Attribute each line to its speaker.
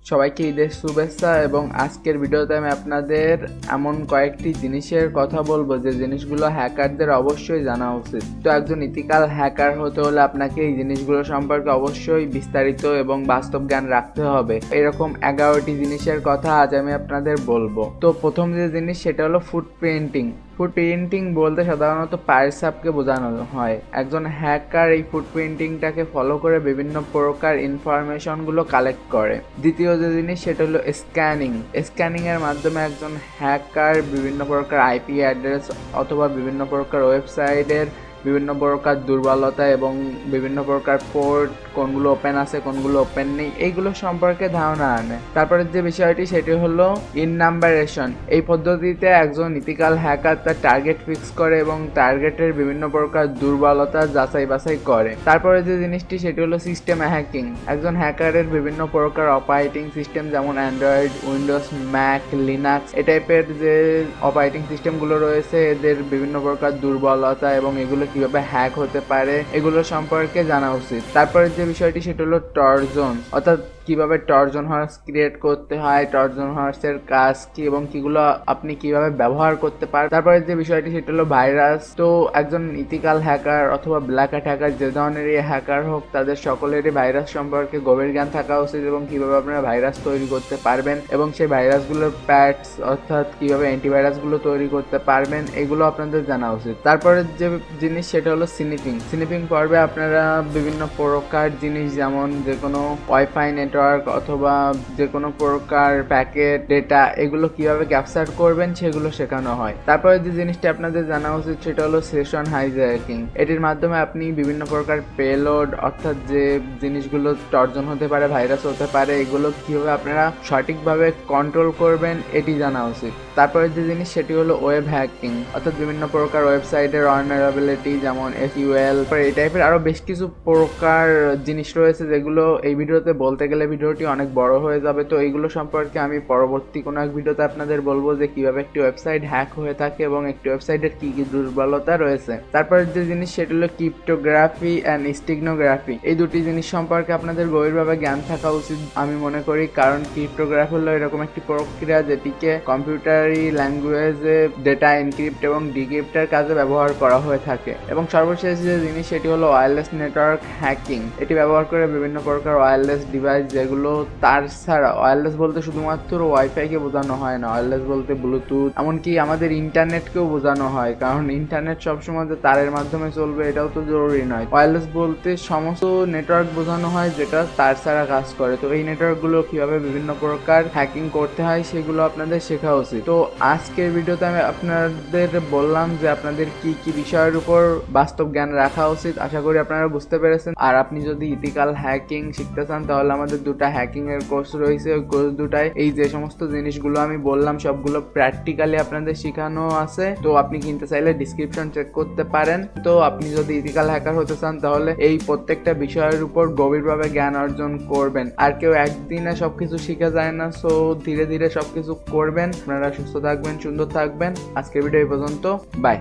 Speaker 1: সবাইকে ঈদের শুভেচ্ছা। এবং আজকের ভিডিওতে আমি আপনাদের এমন কয়েকটি জিনিসের কথা বলবো যে জিনিসগুলো হ্যাকারদের অবশ্যই জানা উচিত। তো একজন ইথিক্যাল হ্যাকার হতে হলে আপনাকে এই জিনিসগুলো সম্পর্কে অবশ্যই বিস্তারিত এবং বাস্তব জ্ঞান রাখতে হবে। এরকম 11টি জিনিসের কথা আজ আমি আপনাদের বলবো। তো প্রথম যে জিনিস সেটা হলো ফুটপ্রিন্টিং। ফুটপ্রিন্টিং বলতে সাধারণত পায়ের ছাপকে বোঝানো হয়। একজন হ্যাকার এই ফুটপ্রিন্টিংটাকে ফলো করে বিভিন্ন প্রকার ইনফরমেশনগুলো কালেক্ট করে। দ্বিতীয় যে জিনিস সেটা হলো স্ক্যানিং এর মাধ্যমে একজন হ্যাকার বিভিন্ন প্রকার আইপি অ্যাড্রেস অথবা বিভিন্ন প্রকার ওয়েবসাইটের বিভিন্ন প্রকার দুর্বলতা এবং বিভিন্ন প্রকার পোর্ট কোনগুলো ওপেন আছে কোনগুলো ওপেন নেই এইগুলো সম্পর্কে ধারণা আনে। তারপরে যে বিষয়টি সেটি হলো ইননাম্বারেশন। এই পদ্ধতিতে একজন ইথিক্যাল হ্যাকার তার টার্গেট ফিক্স করে এবং টার্গেটের বিভিন্ন প্রকার দুর্বলতা যাচাই বাছাই করে। তারপরে যে জিনিসটি সেটি হলো সিস্টেম হ্যাকিং। একজন হ্যাকারের বিভিন্ন প্রকার অপারেটিং সিস্টেম যেমন অ্যান্ড্রয়েড, উইন্ডোজ, ম্যাক, লিনাক্স এই টাইপের যে অপারেটিং সিস্টেমগুলো রয়েছে এদের বিভিন্ন প্রকার দুর্বলতা এবং এগুলো কিভাবে হ্যাক হতে পারে এগুলো সম্পর্কে জানা উচিত। তারপরে যে বিষয়টি সেটা হলো ট্রোজান, অর্থাৎ কিভাবে ট্রোজান হর্স ক্রিয়েট করতে হয়, ট্রোজান হর্সের কাজ কি এবং কিগুলো আপনি কিভাবে ব্যবহার করতে পারেন। তারপরে যে বিষয়টি সেটা হলো ভাইরাস। তো একজন ইথিক্যাল হ্যাকার অথবা ব্ল্যাক হ্যাট হ্যাকার যে ধরনেরই হ্যাকার হোক তাদের সকলেরই ভাইরাস সম্পর্কে গভীর জ্ঞান থাকা উচিত এবং কিভাবে আপনারা ভাইরাস তৈরি করতে পারবেন এবং সেই ভাইরাসগুলোর প্যাটস অর্থাৎ কিভাবে অ্যান্টিভাইরাসগুলো তৈরি করতে পারবেন এগুলো আপনাদের জানা উচিত। তারপরে যে জিনিস সেটা হলো স্নিপিং পর্বে আপনারা বিভিন্ন প্রকার জিনিস যেমন যে কোনো ওয়াইফাই নেটওয়ার্ক অথবা যে কোনো প্রকার প্যাকেট ডেটা এগুলো কিভাবে ক্যাপচার করবেন সেগুলো শেখানো হয়। তারপরে যে জিনিসটা আপনাদের জানা উচিত সেটা হলো সেশন হাইজ্যাকিং। এটির মাধ্যমে আপনি বিভিন্ন প্রকার পেলোড অর্থাৎ যে জিনিসগুলো টর্জন হতে পারে, ভাইরাস হতে পারে, এগুলো কিভাবে আপনারা সঠিকভাবে কন্ট্রোল করবেন এটি জানা উচিত। তারপরে যে জিনিস সেটি হলো ওয়েব হ্যাকিং, অর্থাৎ বিভিন্ন প্রকার ওয়েবসাইটের vulnerability যেমন SQL এই টাইপের আরো বেশ কিছু প্রকার জিনিস রয়েছে যেগুলো এই ভিডিওতে বলতে গেলে ভিডিওটি অনেক বড় হয়ে যাবে। তো এইগুলো সম্পর্কে আমি পরবর্তী কোনো এক ভিডিওতে আপনাদের বলবো যে কিভাবে একটি ওয়েবসাইট হ্যাক হয়ে থাকে এবং একটি ওয়েবসাইটের কি কি দুর্বলতা রয়েছে। তারপরে যে জিনিস সেটা হলো ক্রিপ্টোগ্রাফি অ্যান্ড স্টিগনোগ্রাফি। এই দুটি জিনিস সম্পর্কে আপনাদের গভীরভাবে জ্ঞান থাকা উচিত আমি মনে করি, কারণ ক্রিপ্টোগ্রাফি হলো এরকম একটি প্রক্রিয়া যেটিকে কম্পিউটারি ল্যাঙ্গুয়েজে ডেটা এনক্রিপ্ট এবং ডিক্রিপ্টের কাজে ব্যবহার করা হয়ে থাকে। এবং সর্বশেষ যে জিনিস সেটি হলো ওয়্যারলেস নেটওয়ার্ক হ্যাকিং। এটি ব্যবহার করে বিভিন্ন প্রকার ওয়্যারলেস ডিভাইস যেগুলো তার ছাড়া, ওয়্যারলেস বলতে শুধুমাত্র ওয়াইফাইকে বোঝানো হয় না, ওয়্যারলেস বলতে ব্লুটুথ এমনকি আমাদের ইন্টারনেটকেও বোঝানো হয়, কারণ ইন্টারনেট সবসময় যে তারের মাধ্যমে চলবে এটাও তো জরুরি নয়। ওয়্যারলেস বলতে সমস্ত নেটওয়ার্ক বোঝানো হয় যেটা তার ছাড়া কাজ করে। তো এই নেটওয়ার্কগুলো কিভাবে বিভিন্ন প্রকার হ্যাকিং করতে হয় সেগুলো আপনাদের শেখা উচিত। তো আজকের ভিডিওতে আমি আপনাদের বললাম যে আপনাদের কি কি বিষয়ের উপর বাস্তব জ্ঞান রাখা উচিত। আশা করি আপনারা বুঝতে পেরেছেন। আর আপনি যদি ইথিক্যাল হ্যাকিং শিখতে চান তাহলে আমাদের দুটো হ্যাকিং এর কোর্স রয়েছে। ওই কোর্স দুটায় এই যে সমস্ত জিনিসগুলো আমি বললাম সবগুলো প্র্যাকটিক্যালি আপনাদের শেখানো আছে। তো আপনি কিনতে চাইলে ডিসক্রিপশন চেক করতে পারেন। তো আপনি যদি ইথিক্যাল হ্যাকার হতে চান তাহলে এই প্রত্যেকটা বিষয়ের উপর গভীরভাবে জ্ঞান অর্জন করবেন। আর কেউ একদিনে সবকিছু শিখে যায় না, সো ধীরে ধীরে সবকিছু করবেন। আপনারা সুস্থ থাকবেন, সুন্দর থাকবেন। আজকের ভিডিও এই পর্যন্ত, বাই।